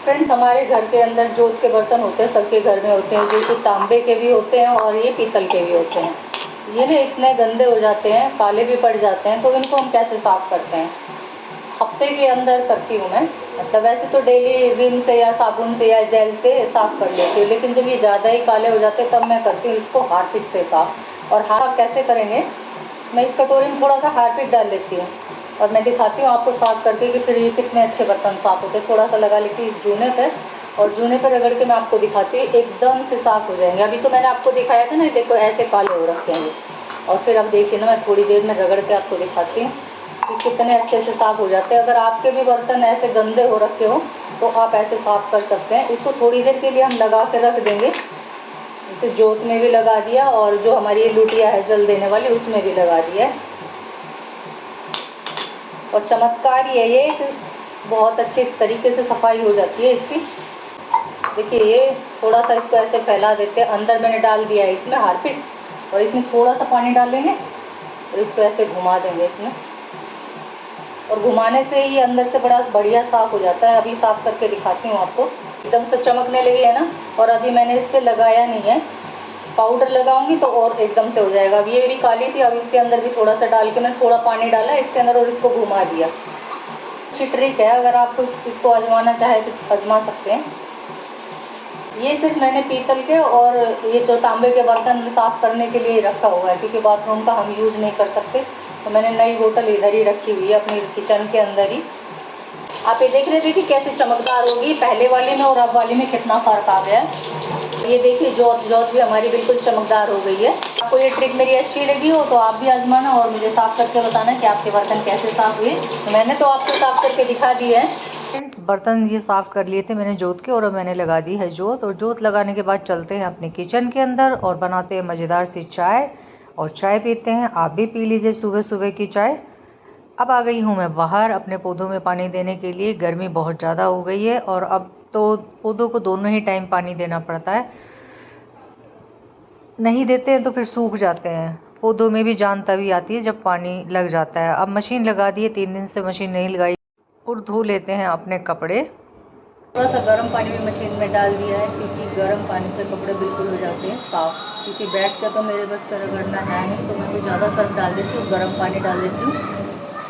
Friends, हमारे घर के अंदर जोत के बर्तन होते हैं, सबके घर में होते हैं, जो कि तांबे के भी होते हैं और ये पीतल के भी होते हैं। ये ना इतने गंदे हो जाते हैं, काले भी पड़ जाते हैं, तो इनको हम कैसे साफ़ करते हैं? हफ्ते के अंदर करती हूँ मैं। मतलब वैसे तो डेली विम से या साबुन से या जेल से साफ़ कर लेती हूँ, लेकिन जब ये ज़्यादा ही काले हो जाते हैं तब मैं करती हूँ इसको हार्पिक से साफ़। और हाँ, कैसे करेंगे? मैं इस कटोरी में थोड़ा सा हार्पिक डाल लेती हूँ और मैं दिखाती हूँ आपको साफ़ करके कि फिर ये कितने अच्छे बर्तन साफ़ होते हैं। थोड़ा सा लगा लेती हूँ इस जूने पर और जूने पर रगड़ के मैं आपको दिखाती हूँ, एकदम से साफ़ हो जाएंगे। अभी तो मैंने आपको दिखाया था ना, देखो ऐसे काले हो रखे हैं। और फिर अब देखिए ना, मैं थोड़ी देर में रगड़ के आपको दिखाती हूँ कि कितने अच्छे से साफ़ हो जाते हैं। अगर आपके भी बर्तन ऐसे गंदे हो रखे हो तो आप ऐसे साफ़ कर सकते हैं। इसको थोड़ी देर के लिए हम लगा के रख देंगे। जैसे जोत में भी लगा दिया और जो हमारी ये लुटिया है जल देने वाली, उसमें भी लगा दिया है। और चमत्कार ये एक बहुत अच्छे तरीके से सफाई हो जाती है इसकी। देखिए, ये थोड़ा सा इसको ऐसे फैला देते हैं। अंदर मैंने डाल दिया है इसमें हार्पिक, और इसमें थोड़ा सा पानी डालेंगे और इसको ऐसे घुमा देंगे इसमें, और घुमाने से ही अंदर से बड़ा बढ़िया साफ़ हो जाता है। अभी साफ़ करके दिखाती हूँ आपको। एकदम से चमकने लगी है ना। और अभी मैंने इस पर लगाया नहीं है, पाउडर लगाऊंगी तो और एकदम से हो जाएगा। अब ये भी काली थी, अब इसके अंदर भी थोड़ा सा डाल के मैंने थोड़ा पानी डाला इसके अंदर और इसको घुमा दिया। अच्छी ट्रिक है, अगर आपको इसको आजमाना चाहे तो आजमा सकते हैं। ये सिर्फ मैंने पीतल के और ये जो तांबे के बर्तन साफ़ करने के लिए रखा हुआ है, क्योंकि बाथरूम का हम यूज़ नहीं कर सकते, तो मैंने नई बोतल इधर ही रखी हुई है अपनी किचन के अंदर ही। आप ये देख रहे थे कि कैसे चमकदार होगी, पहले वाली में और अब वाली में कितना फ़र्क आ गया है। ये देखिए, जोत भी हमारी बिल्कुल चमकदार हो गई है। आपको ये ट्रिक मेरी अच्छी लगी हो तो आप भी आजमाना और मुझे साफ़ करके बताना कि आपके बर्तन कैसे साफ़ हुए। तो मैंने तो आपको साफ़ करके दिखा दी है। फ्रेंड्स, बर्तन ये साफ़ कर लिए थे मैंने जोत के, और अब मैंने लगा दी है जोत। और जोत लगाने के बाद चलते हैं अपने किचन के अंदर और बनाते हैं मज़ेदार सी चाय, और चाय पीते हैं। आप भी पी लीजिए सुबह सुबह की चाय। अब आ गई हूँ मैं बाहर अपने पौधों में पानी देने के लिए। गर्मी बहुत ज़्यादा हो गई है और अब तो पौधों को दोनों ही टाइम पानी देना पड़ता है। नहीं देते हैं तो फिर सूख जाते हैं। पौधों में भी जान तभी आती है जब पानी लग जाता है। अब मशीन लगा दी है, 3 दिन से मशीन नहीं लगाई। और धो लेते हैं अपने कपड़े। थोड़ा सा गर्म पानी भी मशीन में डाल दिया है, क्योंकि गर्म पानी से कपड़े बिल्कुल हो जाते हैं साफ़। क्योंकि बैठ के तो मेरे बस का रगड़ना है नहीं, तो मैं तो ज़्यादा सर्फ डाल देती हूँ, गर्म पानी डाल देती हूँ,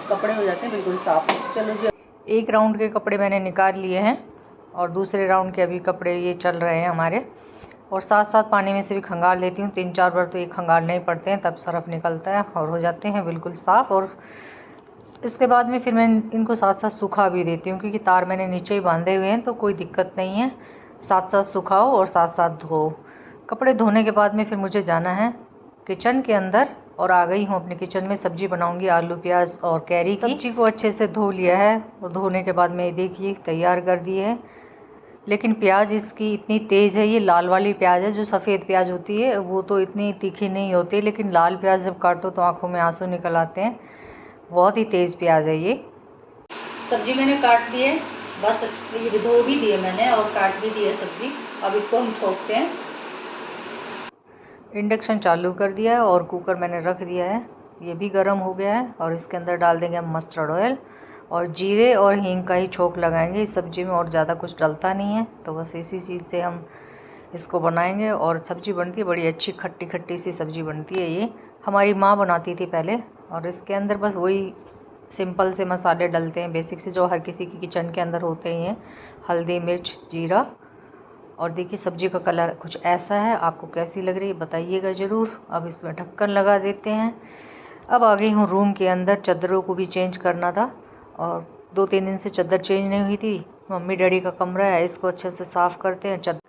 कपड़े हो जाते हैं बिल्कुल साफ़। चलो जी, एक राउंड के कपड़े मैंने निकाल लिए हैं और दूसरे राउंड के अभी कपड़े ये चल रहे हैं हमारे। और साथ साथ पानी में से भी खंगाल लेती हूँ, 3-4 बार तो ये खंगालने ही पड़ते हैं, तब सर्फ निकलता है और हो जाते हैं बिल्कुल साफ़। और इसके बाद में फिर मैं इनको साथ साथ सुखा भी देती हूँ, क्योंकि तार मैंने नीचे ही बांधे हुए हैं तो कोई दिक्कत नहीं है। साथ साथ सुखाओ और साथ साथ धो। कपड़े धोने के बाद में फिर मुझे जाना है किचन के अंदर, और आ गई हूँ अपने किचन में। सब्जी बनाऊंगी आलू प्याज और कैरी की। सब्जी को अच्छे से धो लिया है और धोने के बाद में देखिए तैयार कर दी है। लेकिन प्याज इसकी इतनी तेज़ है, ये लाल वाली प्याज है। जो सफ़ेद प्याज होती है वो तो इतनी तीखी नहीं होती, लेकिन लाल प्याज जब काटो तो आंखों में आंसू निकल आते हैं। बहुत ही तेज़ प्याज है ये। सब्जी मैंने काट दी है, बस ये धो भी दी है मैंने और काट भी दी है सब्जी। अब इसको हम छोंकते हैं। इंडक्शन चालू कर दिया है और कुकर मैंने रख दिया है, ये भी गर्म हो गया है। और इसके अंदर डाल देंगे हम मस्टर्ड ऑयल और जीरे और हींग का ही छोंक लगाएंगे इस सब्ज़ी में, और ज़्यादा कुछ डलता नहीं है। तो बस इसी चीज़ से हम इसको बनाएंगे और सब्ज़ी बनती है बड़ी अच्छी, खट्टी खट्टी सी सब्ज़ी बनती है। ये हमारी माँ बनाती थी पहले। और इसके अंदर बस वही सिंपल से मसाले डलते हैं बेसिक से, जो हर किसी की किचन के अंदर होते ही हैं, हल्दी मिर्च जीरा। और देखिए सब्ज़ी का कलर कुछ ऐसा है। आपको कैसी लग रही है बताइएगा ज़रूर। अब इसमें ढक्कन लगा देते हैं। अब आ गई हूँ रूम के अंदर, चादरों को भी चेंज करना था और 2-3 दिन से चादर चेंज नहीं हुई थी। मम्मी डैडी का कमरा है, इसको अच्छे से साफ़ करते हैं।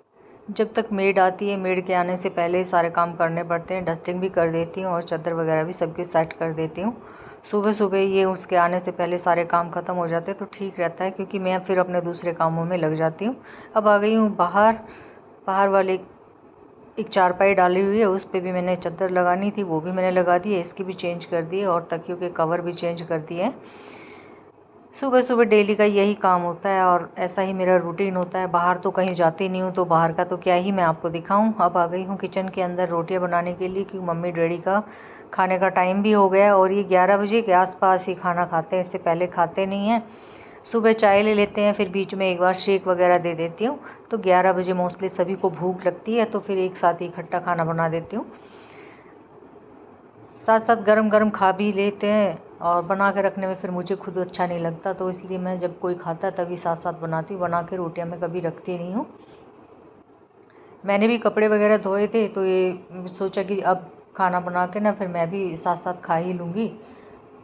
जब तक मेड आती है, मेड के आने से पहले ही सारे काम करने पड़ते हैं। डस्टिंग भी कर देती हूँ और चादर वगैरह भी सबकी सेट कर देती हूँ। सुबह सुबह ये उसके आने से पहले सारे काम ख़त्म हो जाते हैं तो ठीक रहता है, क्योंकि मैं फिर अपने दूसरे कामों में लग जाती हूँ। अब आ गई हूँ बाहर। बाहर वाले एक चारपाई डाली हुई है, उस पर भी मैंने चादर लगानी थी, वो भी मैंने लगा दी है। इसकी भी चेंज कर दी है और तकियों के कवर भी चेंज कर दिए हैं। सुबह सुबह डेली का यही काम होता है और ऐसा ही मेरा रूटीन होता है। बाहर तो कहीं जाती नहीं हूँ, तो बाहर का तो क्या ही मैं आपको दिखाऊं। अब आ गई हूँ किचन के अंदर रोटियां बनाने के लिए, क्योंकि मम्मी डैडी का खाने का टाइम भी हो गया है और ये 11 बजे के आसपास ही खाना खाते हैं, इससे पहले खाते नहीं हैं। सुबह चाय ले लेते हैं, फिर बीच में एक बार शेक वगैरह दे देती हूँ। तो 11 बजे मोस्टली सभी को भूख लगती है, तो फिर एक साथ ही इकट्ठा खाना बना देती हूँ। साथ साथ गरम गरम खा भी लेते हैं, और बना के रखने में फिर मुझे खुद अच्छा नहीं लगता, तो इसलिए मैं जब कोई खाता है तभी साथ साथ बनाती हूँ। बना के रोटियाँ मैं कभी रखती नहीं हूँ। मैंने भी कपड़े वगैरह धोए थे, तो ये सोचा कि अब खाना बना के ना फिर मैं भी साथ साथ खा ही लूँगी।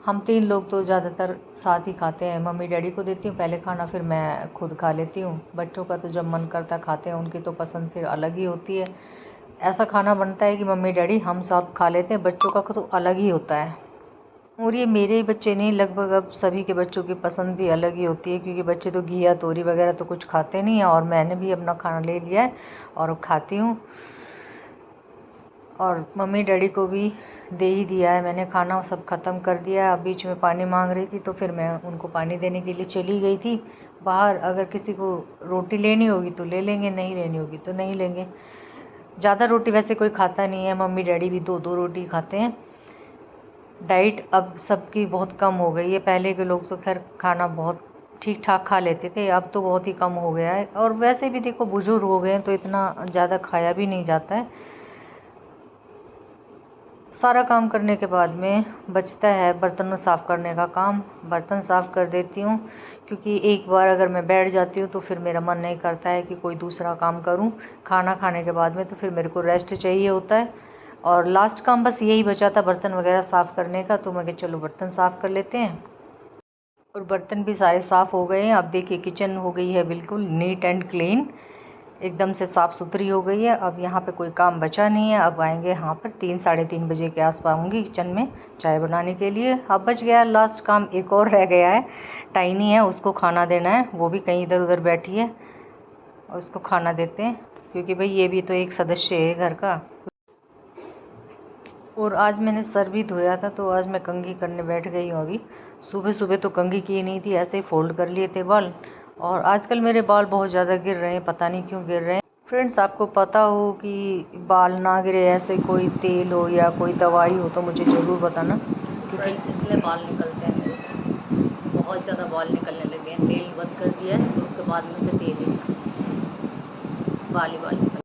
हम 3 लोग तो ज़्यादातर साथ ही खाते हैं। मम्मी डैडी को देती हूँ पहले खाना, फिर मैं खुद खा लेती हूँ। बच्चों का तो जब मन करता खाते हैं, उनकी तो पसंद फिर अलग ही होती है। ऐसा खाना बनता है कि मम्मी डैडी हम सब खा लेते हैं, बच्चों का तो अलग ही होता है। और ये मेरे ही बच्चे नहीं, लगभग अब सभी के बच्चों की पसंद भी अलग ही होती है, क्योंकि बच्चे तो घिया तोरी वगैरह तो कुछ खाते नहीं हैं। और मैंने भी अपना खाना ले लिया है और अब खाती हूँ, और मम्मी डैडी को भी दे ही दिया है मैंने खाना, सब ख़त्म कर दिया है। अब बीच में पानी मांग रही थी, तो फिर मैं उनको पानी देने के लिए चली गई थी बाहर। अगर किसी को रोटी लेनी होगी तो ले लेंगे, नहीं लेनी होगी तो नहीं लेंगे। ज़्यादा रोटी वैसे कोई खाता नहीं है, मम्मी डैडी भी 2-2 रोटी खाते हैं। डाइट अब सबकी बहुत कम हो गई है। पहले के लोग तो खैर खाना बहुत ठीक ठाक खा लेते थे, अब तो बहुत ही कम हो गया है। और वैसे भी देखो बुजुर्ग हो गए हैं, तो इतना ज़्यादा खाया भी नहीं जाता है। सारा काम करने के बाद में बचता है बर्तन साफ़ करने का काम। बर्तन साफ़ कर देती हूँ, क्योंकि एक बार अगर मैं बैठ जाती हूँ तो फिर मेरा मन नहीं करता है कि कोई दूसरा काम करूँ। खाना खाने के बाद में तो फिर मेरे को रेस्ट चाहिए होता है। और लास्ट काम बस यही बचा था बर्तन वगैरह साफ़ करने का, तो मैं कहा चलो बर्तन साफ़ कर लेते हैं। और बर्तन भी सारे साफ़ हो गए हैं। अब देखिए किचन हो गई है बिल्कुल नीट एंड क्लीन, एकदम से साफ़ सुथरी हो गई है। अब यहाँ पे कोई काम बचा नहीं है। अब आएंगे यहाँ पर 3-3:30 बजे के आसपास आऊँगी किचन में चाय बनाने के लिए। अब बच गया लास्ट काम, एक और रह गया है। टाइनी है, उसको खाना देना है, वो भी कहीं इधर उधर बैठी है, और उसको खाना देते हैं, क्योंकि भाई ये भी तो एक सदस्य है घर का। और आज मैंने सर भी धोया था, तो आज मैं कंघी करने बैठ गई हूँ। अभी सुबह सुबह तो कंघी की नहीं थी, ऐसे ही फोल्ड कर लिए थे बाल। और आजकल मेरे बाल बहुत ज़्यादा गिर रहे हैं, पता नहीं क्यों गिर रहे हैं। फ्रेंड्स, आपको पता हो कि बाल ना गिरे ऐसे कोई तेल हो या कोई दवाई हो तो मुझे ज़रूर बताना, क्योंकि इसलिए बाल निकलते हैं मेरे, बहुत ज़्यादा बाल निकलने लगे हैं। तेल बंद कर दिया है, तो उसके बाद में से तेल ही बाल ही बाल निकल